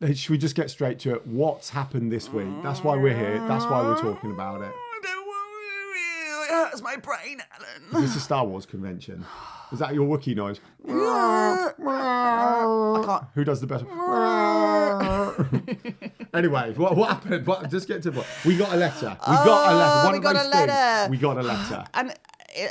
Should we just get straight to it? What's happened this week? That's why we're here. That's why we're talking about it. It hurts my brain, Alan. Is this a Star Wars convention? Is that your Wookiee noise? I can't. Who does the best? Anyway, what happened? Just get to what. We got a letter. We got a letter. We got a letter. We got a letter. And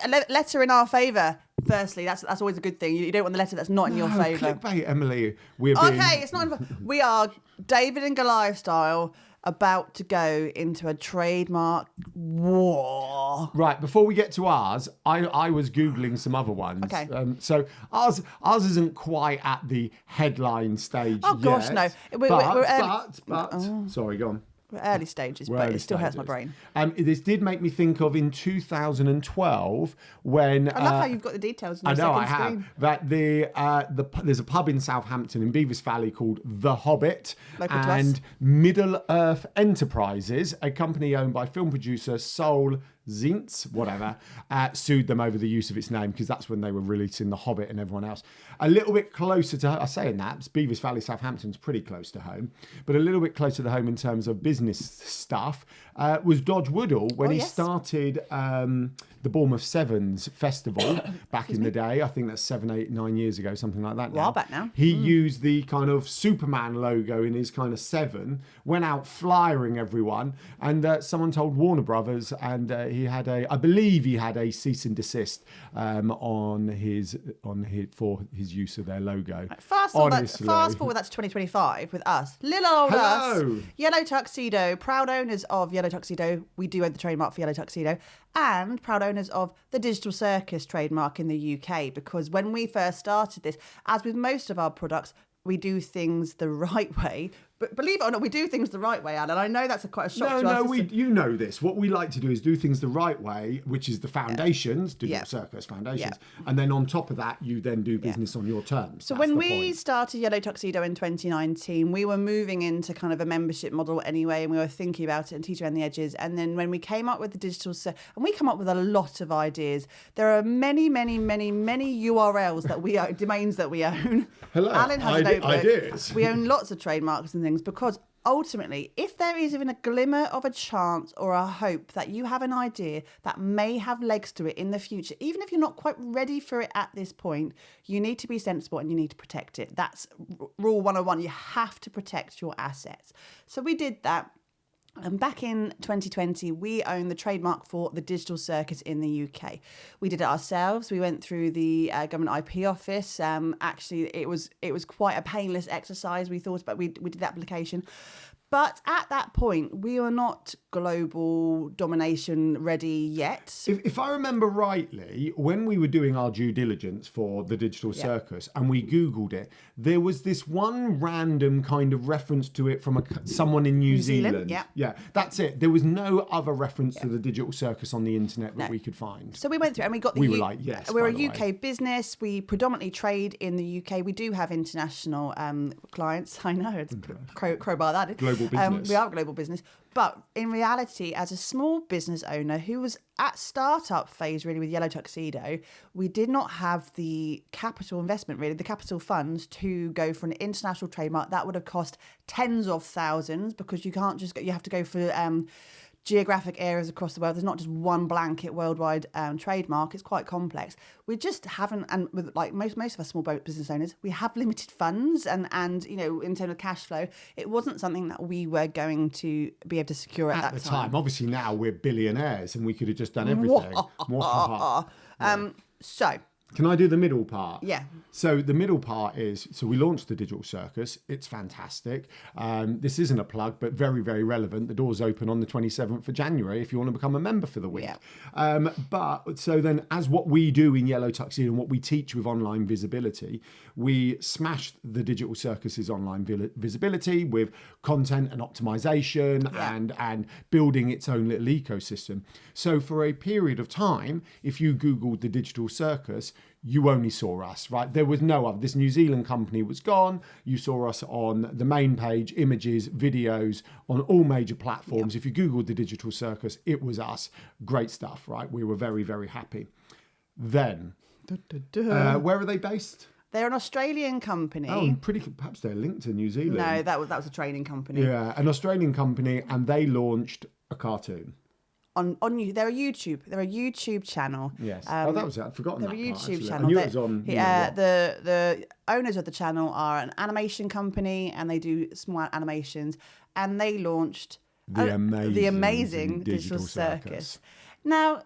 a letter in our favour. Firstly, that's always a good thing. You don't want the letter that's not in your favour. Clickbait, Emily. We're being... Okay, it's not. We are David and Goliath style about to go into a trademark war. Right, before we get to ours, I was Googling some other ones. Okay. So ours isn't quite at the headline stage Oh, gosh, yet. no. But, sorry, go on. We're early stages, but it still hurts my brain. This did make me think of in 2012 when... I love how you've got the details on your I screen. have. That there's a pub in Southampton in Bevis Valley called The Hobbit. Local to and us. Middle Earth Enterprises, a company owned by film producer Sol Zientz, whatever, sued them over the use of its name because that's when they were releasing The Hobbit and everyone else. A little bit closer to, I say in that, Bevis Valley, Southampton's pretty close to home, but a little bit closer to home in terms of business stuff was Dodge Woodall when he started the Bournemouth Sevens Festival back in the day. I think that's 7, 8, 9 years ago, something like that. A while back now. He used the kind of Superman logo in his kind of 7, went out flyering everyone, and someone told Warner Brothers, and I believe he had a cease and desist for his use of their logo. Fast forward that's 2025 with us. Little old us. Yellow Tuxedo, proud owners of Yellow Tuxedo. We do own the trademark for Yellow Tuxedo. And proud owners of the Digital Circus trademark in the UK. Because when we first started this, as with most of our products, we do things the right way. But believe it or not, we do things the right way, Alan. I know that's quite a shock to us. You know this. What we like to do is do things the right way, which is the foundations, Digital Circus foundations. And then on top of that, you then do business on your terms. So when we started Yellow Tuxedo in 2019, we were moving into kind of a membership model anyway, and we were thinking about it and teetering around the edges. And then when we came up with the Digital Circus, and we come up with a lot of ideas. There are many, many, many, many URLs that we own, domains that we own. Hello, Alan has a notebook. ideas. We own lots of trademarks and things because ultimately, if there is even a glimmer of a chance or a hope that you have an idea that may have legs to it in the future, even if you're not quite ready for it at this point, you need to be sensible and you need to protect it. That's rule 101. You have to protect your assets. So we did that. And back in 2020, we owned the trademark for the Digital Circus in the UK. We did it ourselves. We went through the government IP office. Actually, it was quite a painless exercise. We thought about we did the application. But at that point, we were not global domination ready yet. If I remember rightly, when we were doing our due diligence for the Digital Circus and we Googled it, there was this one random kind of reference to it from someone in New Zealand. Yeah, that's it. There was no other reference to the Digital Circus on the internet that we could find. So we went through and we got the... We were like, yes, we're a UK business. We predominantly trade in the UK. We do have international clients. I know, it's crowbar that. Global business. We are a global business. But in reality, as a small business owner who was at startup phase really with Yellow Tuxedo, we did not have the capital investment, really, the capital funds to go for an international trademark. That would have cost tens of thousands because you can't just go, you have to go for geographic areas across the world. There's not just one blanket worldwide trademark. It's quite complex. We just haven't, and with like most of us small business owners, we have limited funds and you know, in terms of cash flow, it wasn't something that we were going to be able to secure at that time. Obviously now we're billionaires and we could have just done everything. So can I do the middle part? Yeah. So the middle part is, so we launched the Digital Circus. It's fantastic. This isn't a plug, but very, very relevant. The doors open on the 27th of January if you want to become a member for the week. Yeah. But so then as what we do in Yellow Tuxedo and what we teach with online visibility, we smashed the Digital Circus's online visibility with content and optimization and building its own little ecosystem. So for a period of time, if you Googled the Digital Circus, you only saw us, right? There was no other. This New Zealand company was gone. You saw us on the main page, images, videos, on all major platforms. If you Googled the Digital Circus, it was us. Great stuff, right? We were very, very happy. Then, where are they based? They're an Australian company. Oh, and perhaps they're linked to New Zealand. No, that was a training company. Yeah, an Australian company, and they launched a cartoon. They're a YouTube channel. Yes. That was it. I'd forgotten that They're a part, YouTube actually. channel. I knew it was on. The owners of the channel are an animation company, and they do small animations. And they launched the amazing Digital Circus. Now,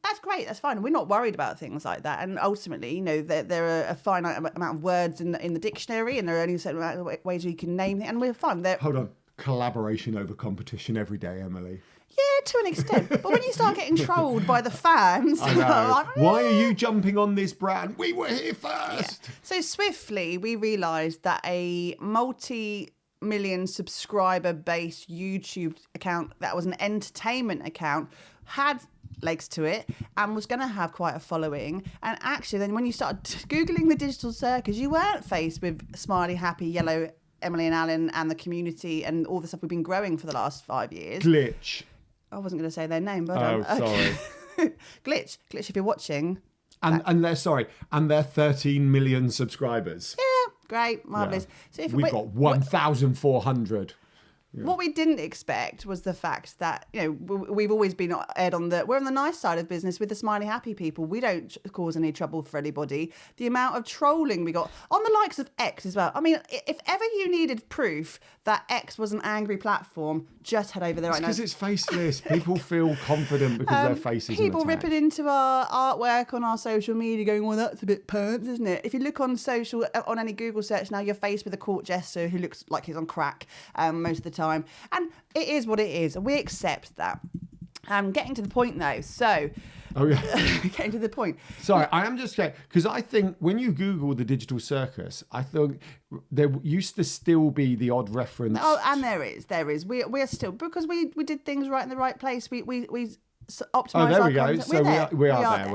that's great. That's fine. We're not worried about things like that. And ultimately, there are a finite amount of words in the dictionary, and there are only a certain amount of ways you can name it, and we're fine. Hold on. Collaboration over competition every day, Emily. Yeah, to an extent. But when you start getting trolled by the fans, I know. Why are you jumping on this brand? We were here first. Yeah. So swiftly, we realised that a multi-million subscriber-based YouTube account that was an entertainment account had legs to it and was going to have quite a following. And actually, then when you started Googling the Digital Circus, you weren't faced with smiley, happy, yellow Emily and Alan and the community and all the stuff we've been growing for the last 5 years. Glitch. I wasn't going to say their name, but sorry. Glitch, if you're watching. And they're 13 million subscribers. Yeah, great, marvellous. Yeah. So we've got 1,400. Yeah. What we didn't expect was the fact that, we've always been aired we're on the nice side of business with the smiley, happy people. We don't cause any trouble for anybody. The amount of trolling we got on the likes of X as well. I mean, if ever you needed proof that X was an angry platform, just head over there right now. Because it's faceless. People feel confident because their face isn't People attached. ripping into our artwork on our social media going, well, that's a bit pants, isn't it? If you look on any Google search now, you're faced with a court jester who looks like he's on crack most of the time. And it is what it is. We accept that. Getting to the point though. So, getting to the point. Sorry, I am just saying, because I think when you Google the Digital Circus, I think there used to still be the odd reference. Oh, and there is. We're still, because we did things right in the right place. We optimize there our we go. content. So we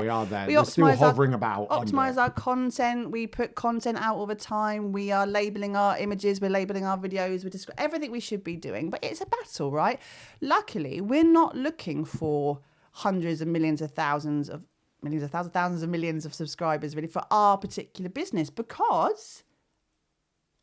are there. We're still hovering about. Optimize our content. We put content out all the time. We are labeling our images. We're labeling our videos. We're everything we should be doing. But it's a battle, right? Luckily, we're not looking for hundreds of millions of thousands of millions of subscribers really for our particular business, because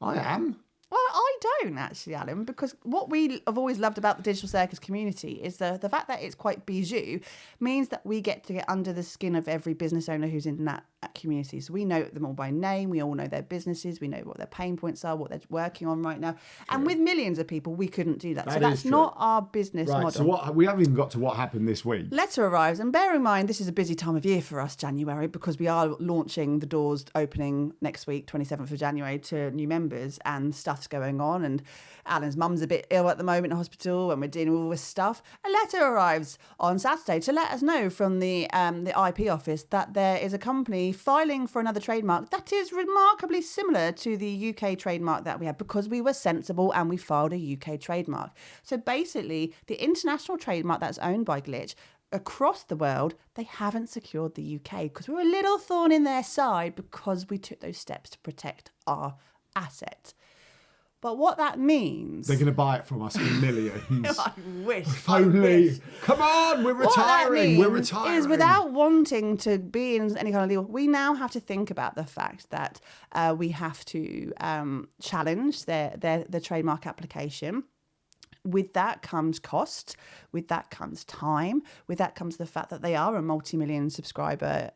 I am. Well, I don't actually, Alan, because what we have always loved about the Digital Circus community is the fact that it's quite bijou means that we get to get under the skin of every business owner who's in that community. So we know them all by name. We all know their businesses. We know what their pain points are, what they're working on right now. True. And with millions of people, we couldn't do that. So that's not our business model. So we haven't even got to what happened this week. Letter arrives, and bear in mind, this is a busy time of year for us, January, because we are launching the doors opening next week, 27th of January, to new members, and stuff's going on. And Alan's mum's a bit ill at the moment in hospital, and we're dealing with all this stuff. A letter arrives on Saturday to let us know from the IP office that there is a company filing for another trademark that is remarkably similar to the UK trademark that we had, because we were sensible and we filed a UK trademark. So basically, the international trademark that's owned by Glitch across the world, they haven't secured the UK because we're a little thorn in their side because we took those steps to protect our asset. But what that means... They're going to buy it from us for millions. I wish. If only. Come on, we're retiring. We're retiring. Is without wanting to be in any kind of deal, we now have to think about the fact that we have to challenge their trademark application. With that comes cost, with that comes time, with that comes the fact that they are a multi-million subscriber,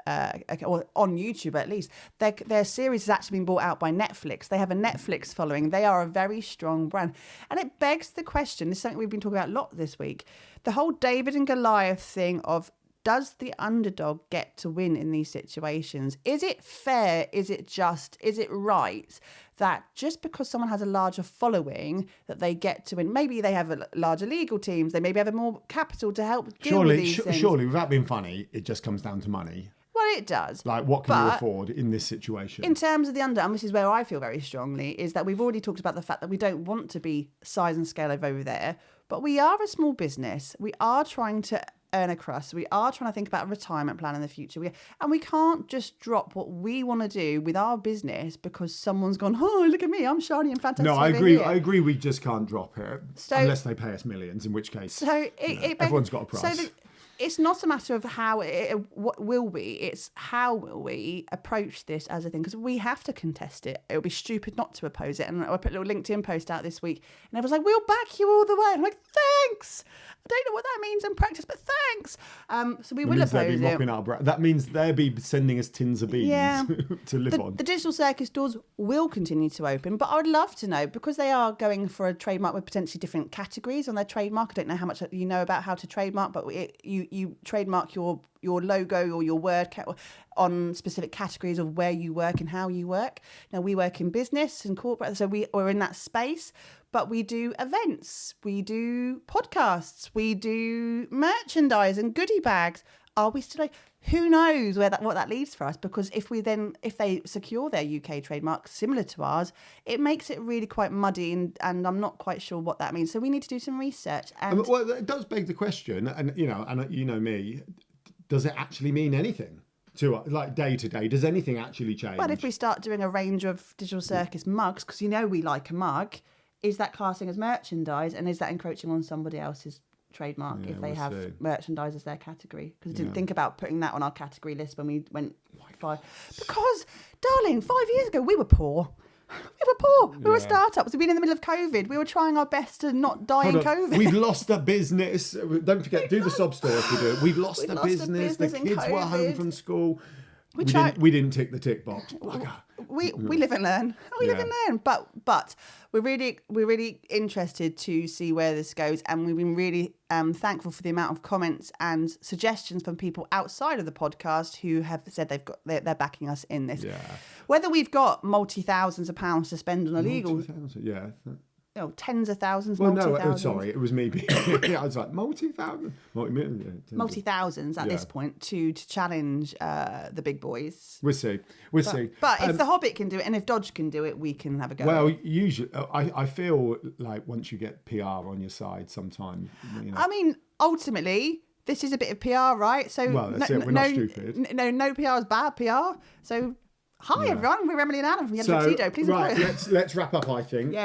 or on YouTube at least. Their series has actually been bought out by Netflix. They have a Netflix following. They are a very strong brand. And it begs the question, this is something we've been talking about a lot this week, the whole David and Goliath thing of, does the underdog get to win in these situations? Is it fair? Is it just? Is it right that just because someone has a larger following that they get to win? Maybe they have larger legal teams. They maybe have more capital to help deal with these things. Surely, without being funny, it just comes down to money. Well, it does. Like, what can you afford in this situation? In terms of the under, and this is where I feel very strongly, is that we've already talked about the fact that we don't want to be size and scale over there, but we are a small business. We are trying to earn a crust. We are trying to think about a retirement plan in the future. And we can't just drop what we want to do with our business because someone's gone, oh, look at me, I'm shiny and fantastic. No, I agree. Here. I agree. We just can't drop it unless they pay us millions, in which case everyone's got a price. it's not a matter of how what will we, it's how will we approach this as a thing, because we have to contest it. It would be stupid not to oppose it. And I put a little LinkedIn post out this week and everyone's like, we'll back you all the way. I'm like, thanks. I don't know what that means in practice, but thanks. So we will oppose it. That means they'll be sending us tins of beans to live on. The Digital Circus doors will continue to open, but I would love to know, because they are going for a trademark with potentially different categories on their trademark. I don't know how much you know about how to trademark, but you trademark your logo or your word on specific categories of where you work and how you work. Now, we work in business and corporate, so we're in that space, but we do events, we do podcasts, we do merchandise and goodie bags. Are we still? Who knows what that leads for us? Because if they secure their UK trademark similar to ours, it makes it really quite muddy, and I'm not quite sure what that means. So we need to do some research. And well, it does beg the question, and you know me, does it actually mean anything to like day to day? Does anything actually change? Well, if we start doing a range of Digital Circus mugs, because we like a mug, is that classing as merchandise, and is that encroaching on somebody else's trademark if they have merchandise as their category? Because I didn't think about putting that on our category list when we went because, darling, 5 years ago we were poor. We were startups. We've been in the middle of COVID. We were trying our best to not die in COVID. We've lost a business. Don't forget, do the sob story if we do it. We've lost a business. The kids were home from school. We didn't tick the tick box. We live and learn. We live and learn. But we're really interested to see where this goes, and we've been really thankful for the amount of comments and suggestions from people outside of the podcast who have said they're backing us in this. Yeah. Whether we've got multi-thousands of pounds to spend on a legal, tens of thousands. Well, no, sorry, it was me. I was like multi-thousand, multi-thousands at this point to challenge the big boys. We'll see. But if The Hobbit can do it, and if Dodge can do it, we can have a go. Well, usually, I feel like once you get PR on your side, sometimes. I mean, ultimately, this is a bit of PR, right? So that's it. We're not stupid. No PR is bad PR. So. Hi everyone, we're Emily and Anna from Tuxedo. Please let's wrap up, I think.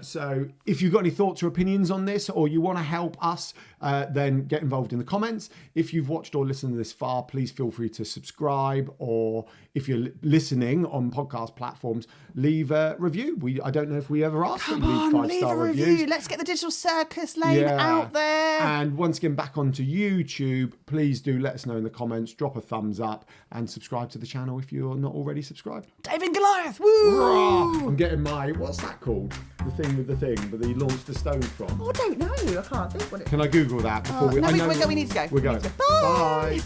So if you've got any thoughts or opinions on this, or you want to help us, then get involved in the comments. If you've watched or listened to this far, please feel free to subscribe, or if you're listening on podcast platforms, leave a review. I don't know if we ever asked them to leave 5-star reviews. Let's get the Digital Circus name out there. And once again, back onto YouTube, please do let us know in the comments, drop a thumbs up, and subscribe to the channel if you're not already subscribed. Dave and Goliath, woo! I'm getting what's that called? The thing with the thing that he launched a stone from. I don't know. I can't think what it is. Can I Google that before we? We need to go. We're going. Bye. Bye.